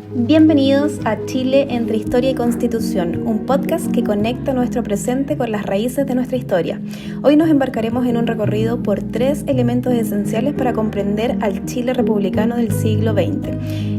Bienvenidos a Chile entre Historia y Constitución, un podcast que conecta nuestro presente con las raíces de nuestra historia. Hoy nos embarcaremos en un recorrido por 3 elementos esenciales para comprender al Chile republicano del siglo XX: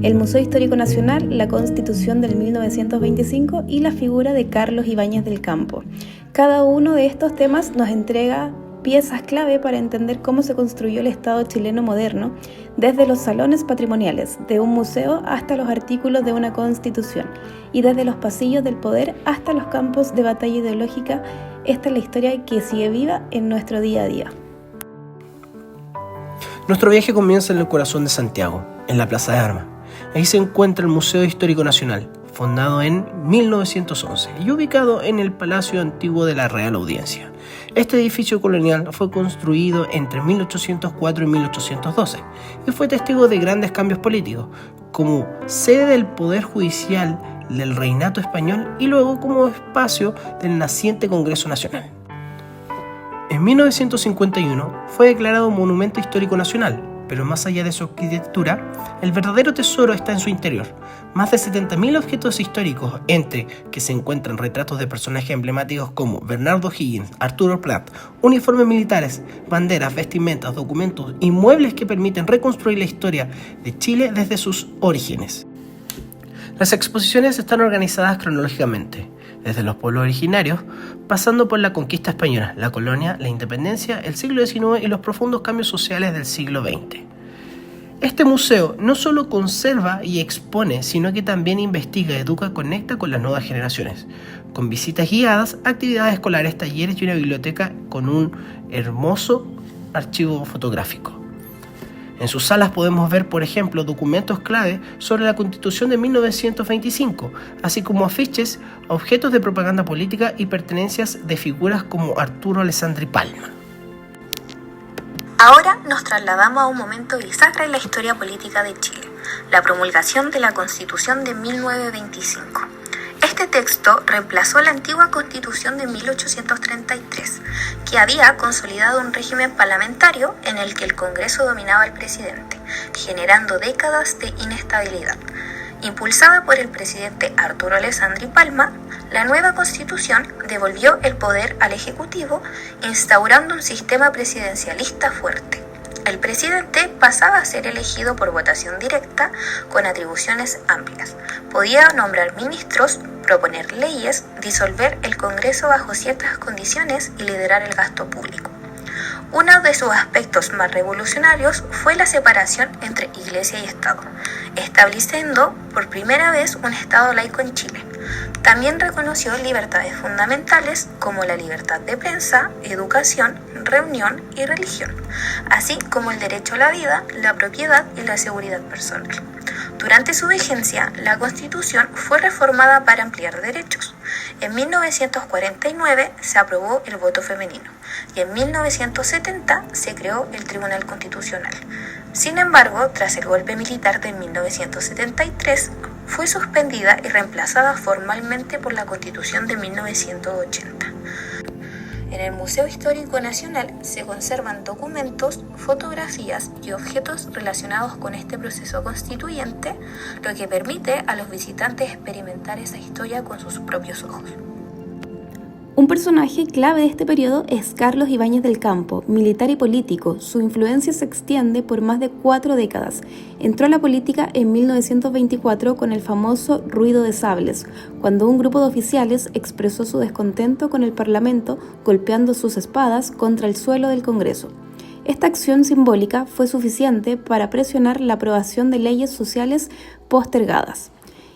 el Museo Histórico Nacional, la Constitución del 1925 y la figura de Carlos Ibáñez del Campo. Cada uno de estos temas nos entrega piezas clave para entender cómo se construyó el Estado chileno moderno, desde los salones patrimoniales de un museo hasta los artículos de una constitución, y desde los pasillos del poder hasta los campos de batalla ideológica. Esta es la historia que sigue viva en nuestro día a día. Nuestro viaje comienza en el corazón de Santiago, en la Plaza de Armas. Ahí se encuentra el Museo Histórico Nacional, fundado en 1911 y ubicado en el Palacio Antiguo de la Real Audiencia. Este edificio colonial fue construido entre 1804 y 1812 y fue testigo de grandes cambios políticos, como sede del Poder Judicial del Reinato Español y luego como espacio del naciente Congreso Nacional. En 1951 fue declarado Monumento Histórico Nacional, pero más allá de su arquitectura, el verdadero tesoro está en su interior. Más de 70.000 objetos históricos, entre que se encuentran retratos de personajes emblemáticos como Bernardo O'Higgins, Arturo Prat, uniformes militares, banderas, vestimentas, documentos y muebles que permiten reconstruir la historia de Chile desde sus orígenes. Las exposiciones están organizadas cronológicamente, desde los pueblos originarios, pasando por la conquista española, la colonia, la independencia, el siglo XIX y los profundos cambios sociales del siglo XX. Este museo no solo conserva y expone, sino que también investiga, educa y conecta con las nuevas generaciones, con visitas guiadas, actividades escolares, talleres y una biblioteca con un hermoso archivo fotográfico. En sus salas podemos ver, por ejemplo, documentos clave sobre la Constitución de 1925, así como afiches, objetos de propaganda política y pertenencias de figuras como Arturo Alessandri Palma. Ahora nos trasladamos a un momento bisagra en la historia política de Chile, la promulgación de la Constitución de 1925. Este texto reemplazó la antigua Constitución de 1833, que había consolidado un régimen parlamentario en el que el Congreso dominaba al presidente, generando décadas de inestabilidad. Impulsada por el presidente Arturo Alessandri Palma, la nueva Constitución devolvió el poder al Ejecutivo, instaurando un sistema presidencialista fuerte. El presidente pasaba a ser elegido por votación directa con atribuciones amplias. Podía nombrar ministros, proponer leyes, disolver el Congreso bajo ciertas condiciones y liderar el gasto público. Uno de sus aspectos más revolucionarios fue la separación entre Iglesia y Estado, estableciendo por primera vez un Estado laico en Chile. También reconoció libertades fundamentales como la libertad de prensa, educación, reunión y religión, así como el derecho a la vida, la propiedad y la seguridad personal. Durante su vigencia, la Constitución fue reformada para ampliar derechos. En 1949 se aprobó el voto femenino y en 1970 se creó el Tribunal Constitucional. Sin embargo, tras el golpe militar de 1973, fue suspendida y reemplazada formalmente por la Constitución de 1980. En el Museo Histórico Nacional se conservan documentos, fotografías y objetos relacionados con este proceso constituyente, lo que permite a los visitantes experimentar esa historia con sus propios ojos. Un personaje clave de este periodo es Carlos Ibáñez del Campo, militar y político. Su influencia se extiende por más de 4 décadas. Entró a la política en 1924 con el famoso Ruido de Sables, cuando un grupo de oficiales expresó su descontento con el Parlamento golpeando sus espadas contra el suelo del Congreso. Esta acción simbólica fue suficiente para presionar la aprobación de leyes sociales postergadas.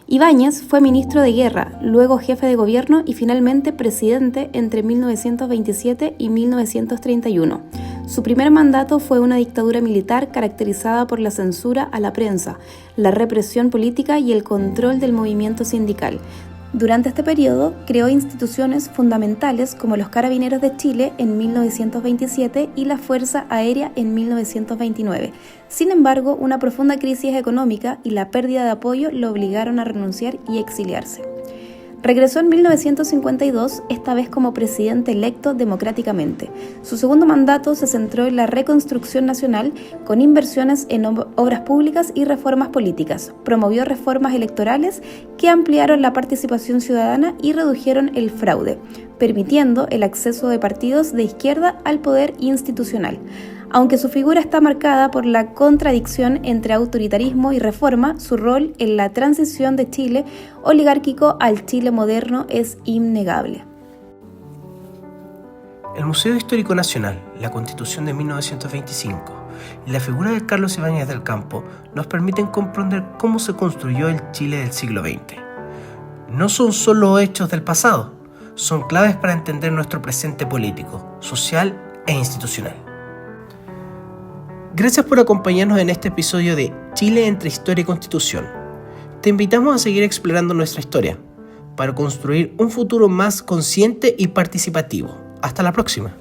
Ibáñez fue ministro de Guerra, luego jefe de gobierno y finalmente presidente entre 1927 y 1931. Su primer mandato fue una dictadura militar caracterizada por la censura a la prensa, la represión política y el control del movimiento sindical. Durante este periodo, creó instituciones fundamentales como los Carabineros de Chile en 1927 y la Fuerza Aérea en 1929. Sin embargo, una profunda crisis económica y la pérdida de apoyo lo obligaron a renunciar y exiliarse. Regresó en 1952, esta vez como presidente electo democráticamente. Su segundo mandato se centró en la reconstrucción nacional con inversiones en obras públicas y reformas políticas. Promovió reformas electorales que ampliaron la participación ciudadana y redujeron el fraude, permitiendo el acceso de partidos de izquierda al poder institucional. Aunque su figura está marcada por la contradicción entre autoritarismo y reforma, su rol en la transición de Chile oligárquico al Chile moderno es innegable. El Museo Histórico Nacional, la Constitución de 1925 y la figura de Carlos Ibáñez del Campo nos permiten comprender cómo se construyó el Chile del siglo XX. No son solo hechos del pasado, son claves para entender nuestro presente político, social e institucional. Gracias por acompañarnos en este episodio de Chile entre Historia y Constitución. Te invitamos a seguir explorando nuestra historia para construir un futuro más consciente y participativo. Hasta la próxima.